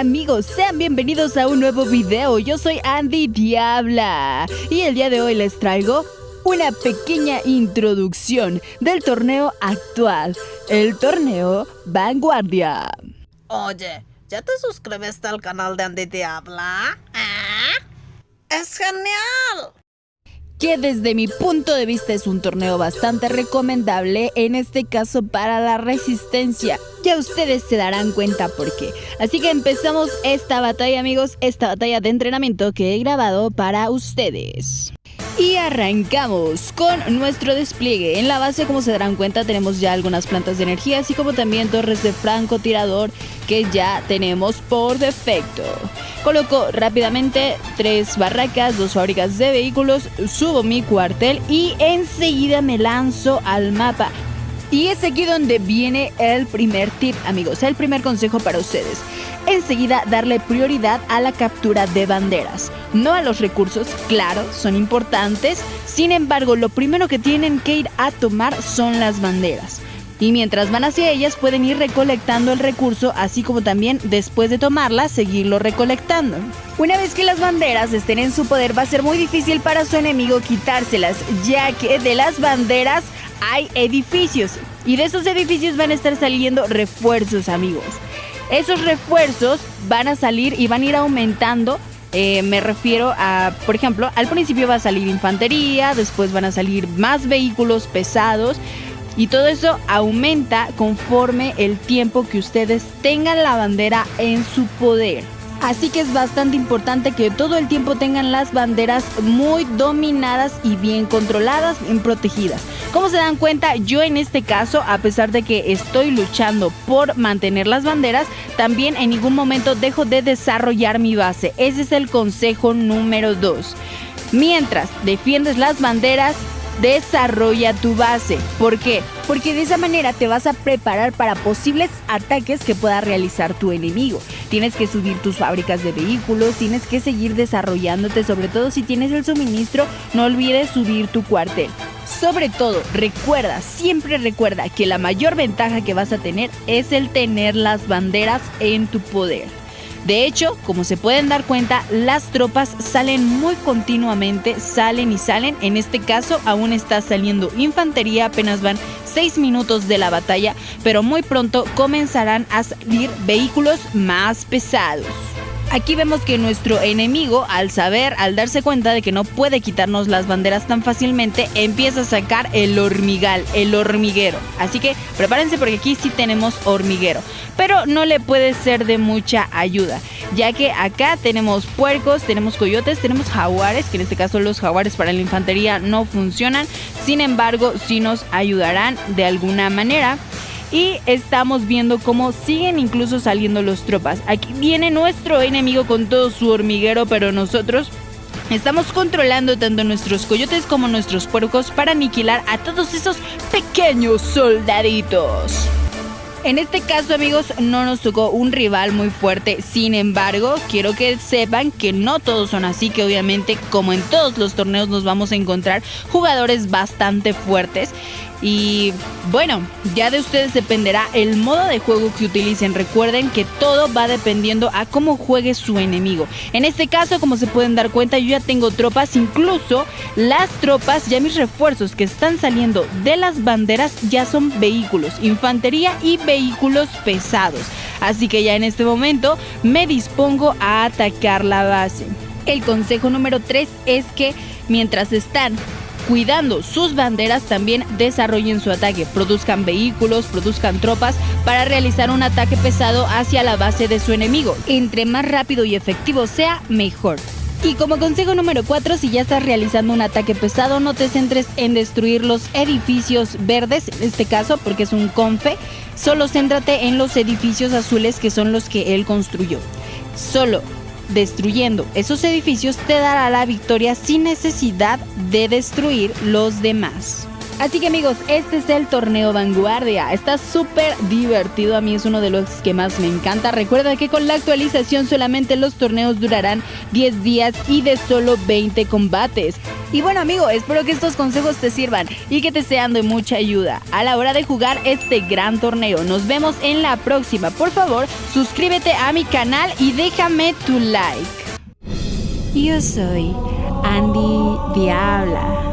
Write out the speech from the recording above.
amigos, sean bienvenidos a un nuevo video. Yo soy Andy Diabla y el día de hoy les traigo una pequeña introducción del torneo actual, el torneo Vanguardia. Oye, ¿ya te suscribiste al canal de Andy Diabla? ¡Es genial! Que desde mi punto de vista es un torneo bastante recomendable, en este caso para la resistencia. Ya ustedes se darán cuenta por qué. Así que empezamos esta batalla, amigos, esta batalla de entrenamiento que he grabado para ustedes. Y arrancamos con nuestro despliegue. En la base, como se darán cuenta, tenemos ya algunas plantas de energía, así como también torres de francotirador que ya tenemos por defecto. Coloco rápidamente 3 barracas, 2 fábricas de vehículos, subo mi cuartel y enseguida me lanzo al mapa. Y es aquí donde viene el primer tip, amigos, el primer consejo para ustedes. Enseguida darle prioridad a la captura de banderas, no a los recursos, claro, son importantes. Sin embargo, lo primero que tienen que ir a tomar son las banderas. Y mientras van hacia ellas pueden ir recolectando el recurso, así como también después de tomarlas seguirlo recolectando. Una vez que las banderas estén en su poder va a ser muy difícil para su enemigo quitárselas, ya que de las banderas hay edificios y de esos edificios van a estar saliendo refuerzos, amigos. Esos refuerzos van a salir y van a ir aumentando. Me refiero a, por ejemplo, al principio va a salir infantería, después van a salir más vehículos pesados. Y todo eso aumenta conforme el tiempo que ustedes tengan la bandera en su poder. Así que es bastante importante que todo el tiempo tengan las banderas muy dominadas y bien controladas, bien protegidas. Como se dan cuenta, yo en este caso, a pesar de que estoy luchando por mantener las banderas, también en ningún momento dejo de desarrollar mi base. Ese es el consejo número 2. Mientras defiendes las banderas, desarrolla tu base. ¿Por qué? Porque de esa manera te vas a preparar para posibles ataques que pueda realizar tu enemigo. Tienes que subir tus fábricas de vehículos, tienes que seguir desarrollándote, sobre todo si tienes el suministro, no olvides subir tu cuartel. Sobre todo, siempre recuerda que la mayor ventaja que vas a tener es el tener las banderas en tu poder. De hecho, como se pueden dar cuenta, las tropas salen muy continuamente, salen y salen. En este caso aún está saliendo infantería, apenas van 6 minutos de la batalla, pero muy pronto comenzarán a salir vehículos más pesados. Aquí vemos que nuestro enemigo, al darse cuenta de que no puede quitarnos las banderas tan fácilmente, empieza a sacar el hormiguero. Así que prepárense porque aquí sí tenemos hormiguero. Pero no le puede ser de mucha ayuda, ya que acá tenemos puercos, tenemos coyotes, tenemos jaguares, que en este caso los jaguares para la infantería no funcionan. Sin embargo, sí nos ayudarán de alguna manera. Y estamos viendo cómo siguen incluso saliendo los tropas. Aquí viene nuestro enemigo con todo su hormiguero, pero nosotros estamos controlando tanto nuestros coyotes como nuestros puercos para aniquilar a todos esos pequeños soldaditos. En este caso, amigos, no nos tocó un rival muy fuerte. Sin embargo, quiero que sepan que no todos son así, que obviamente, como en todos los torneos, nos vamos a encontrar jugadores bastante fuertes. Y bueno, ya de ustedes dependerá el modo de juego que utilicen. Recuerden que todo va dependiendo a cómo juegue su enemigo. En este caso, como se pueden dar cuenta, yo ya tengo tropas, incluso las tropas, ya mis refuerzos que están saliendo de las banderas ya son vehículos, infantería y vehículos pesados. Así que ya en este momento me dispongo a atacar la base. El consejo número 3 es que mientras están cuidando sus banderas, también desarrollen su ataque, produzcan vehículos, produzcan tropas para realizar un ataque pesado hacia la base de su enemigo. Entre más rápido y efectivo sea, mejor. Y como consejo número 4, si ya estás realizando un ataque pesado, no te centres en destruir los edificios verdes, en este caso porque es un confe, solo céntrate en los edificios azules que son los que él construyó. Solo destruyendo esos edificios te dará la victoria sin necesidad de destruir los demás. Así que amigos, este es el torneo Vanguardia. Está súper divertido, a mí es uno de los que más me encanta. Recuerda que con la actualización solamente los torneos durarán 10 días y de solo 20 combates. Y bueno amigo, espero que estos consejos te sirvan y que te sean de mucha ayuda a la hora de jugar este gran torneo. Nos vemos en la próxima. Por favor, suscríbete a mi canal y déjame tu like. Yo soy Andy Diabla.